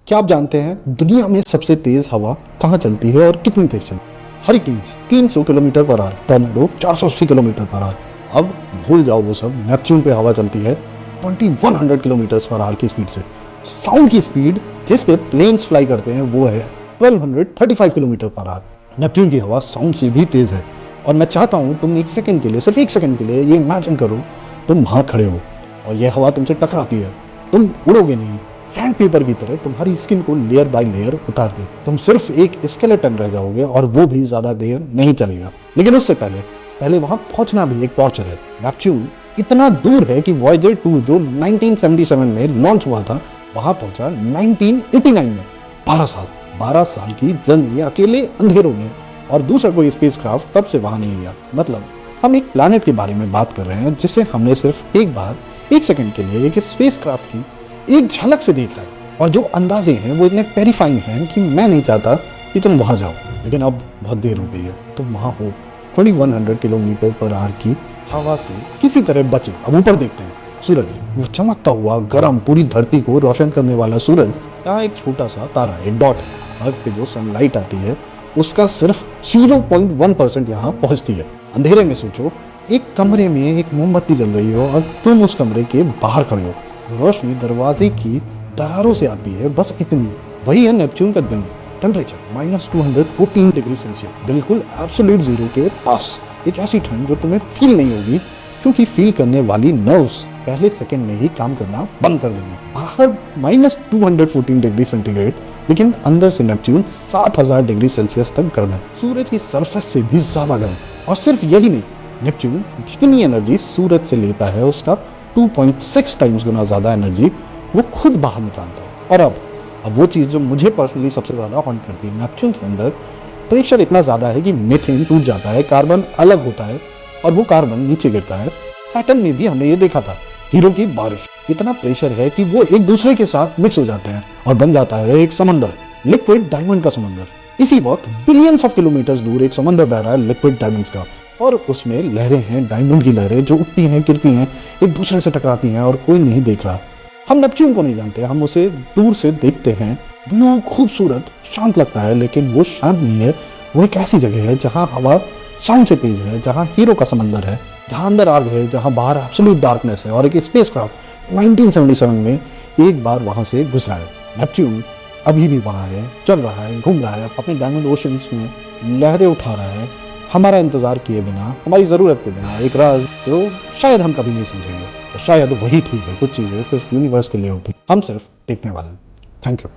क्या आप जानते हैं दुनिया में सबसे तेज हवा कहाँ चलती है और कितनी तेज चलती है? Hurricanes 300 kilometre per hour, tornado 480 kilometre per hour. अब भूल जाओ वो सब। नेपच्यून पे हवा चलती है 2100 किलोमीटर पर आवर की स्पीड से। साउंड की स्पीड जिस पे प्लेन्स फ्लाई करते हैं वो है 1235 किलोमीटर पर आवर। नेपच्यून की हवा साउंड से भी तेज है। और मैं चाहता हूँ तुम एक सेकंड के लिए, सिर्फ एक सेकंड के लिए ये इमेजिन करो, तुम वहां खड़े हो और यह हवा तुमसे टकराती है। तुम उड़ोगे नहीं, सैंड पेपर की तरह तुम्हारी स्किन को लेयर बाय लेयर उतार दे। तुम सिर्फ एक स्केलेटन रह जाओगे और वो भी ज्यादा देर नहीं चलेगा। लेकिन उससे पहले पहले वहां पहुंचना भी एक टॉर्चर है। नेपच्यून इतना दूर है कि वॉयेजर 2 जो 1977 में लॉन्च हुआ था वहां पहुंचा 1989 में। 12 साल की जर्नी अकेले अंधेरों में, और दूसरा कोई स्पेसक्राफ्ट तब से वहां नहीं गया। मतलब हम एक प्लैनेट के बारे में बात कर रहे हैं जिसे हमने सिर्फ एक बार, एक सेकंड के लिए एक स्पेसक्राफ्ट की एक झलक से देख रहा है। और जो अंदाजे हैं वो इतने टेरिफाइंग हैं कि मैं नहीं चाहता कि तुम वहां जाओ। लेकिन अब बहुत देर हो गई है, तुम वहां हो। 2100 किलोमीटर पर आवर की हवा से किसी तरह बचे। अब ऊपर देखते हैं, सूरज, वो चमकता हुआ गर्म पूरी धरती को रोशन करने वाला सूरज यहाँ एक छोटा सा तारा, एक डॉट है। अर्थ पे जो सनलाइट आती है उसका सिर्फ 0.1% यहाँ पहुंचती है। अंधेरे में सोचो, एक कमरे में एक मोमबत्ती जल रही हो और तुम उस कमरे के बाहर खड़े हो। रोशनी दरवाजे की दरारों से आती है, बस इतनी। वही है नेपच्यून का दिन। टेम्परेचर -214 डिग्री सेल्सियस, बिल्कुल एब्सोल्यूट जीरो के पास। एक ऐसी ठंड जो तुम्हें फील नहीं होगी, क्योंकि फील करने वाली नर्व्स पहले सेकंड में ही काम करना बंद कर देंगे। बाहर -214 डिग्री सेंटीग्रेड, लेकिन अंदर से नेपच्यून 7000 डिग्री सेल्सियस तक गर्म है। सूरज की सरफेस से भी ज्यादा गर्म। और सिर्फ यही नहीं, नेपच्यून जितनी एनर्जी सूरज से लेता है उसका 2.6 टाइम्स गुना ज्यादा एनर्जी वो खुद बाहर निकालता है। और अब वो चीज़ जो मुझे पर्सनली सबसे ज़्यादा हॉन्ट करती है, नेपच्यून के अंदर प्रेशर इतना ज़्यादा है कि मीथेन टूट जाता है, कार्बन अलग होता है और वो कार्बन नीचे गिरता है। सैटर्न में भी हमने ये देखा था, हीरो की बारिश। इतना प्रेशर है कि वो एक दूसरे के साथ मिक्स हो जाते हैं और बन जाता है एक समंदर, लिक्विड डायमंड का समंदर। इसी वक्त बिलियंस ऑफ किलोमीटर्स दूर एक समंदर बह रहा है लिक्विड डायमंड्स का, और उसमें लहरें हैं, डायमंड की लहरें जो उठती हैं, गिरती हैं, एक दूसरे से टकराती हैं और कोई नहीं देख रहा। हम नेपच्यून को नहीं जानते, हम उसे दूर से देखते हैं। ब्लू, खूबसूरत, शांत लगता है, लेकिन वो शांत नहीं है। वो एक ऐसी जगह है जहां हवा साउंड से तेज है, जहां हीरो का समंदर है, जहां अंदर आग है, जहां बाहर एब्सोल्यूट डार्कनेस है। और एक स्पेसक्राफ्ट 1977 में एक बार वहां से गुजरा है। नेपच्यून अभी भी वहां है, चल रहा है, घूम रहा है, अपने डायमंड ओशंस में लहरें उठा रहा है, हमारा इंतजार किए बिना, हमारी ज़रूरत के बिना। एक राज जो शायद हम कभी नहीं समझेंगे। तो शायद वही ठीक है, कुछ चीज़ें सिर्फ यूनिवर्स के लिए होती, हम सिर्फ देखने वाले हैं। Thank you.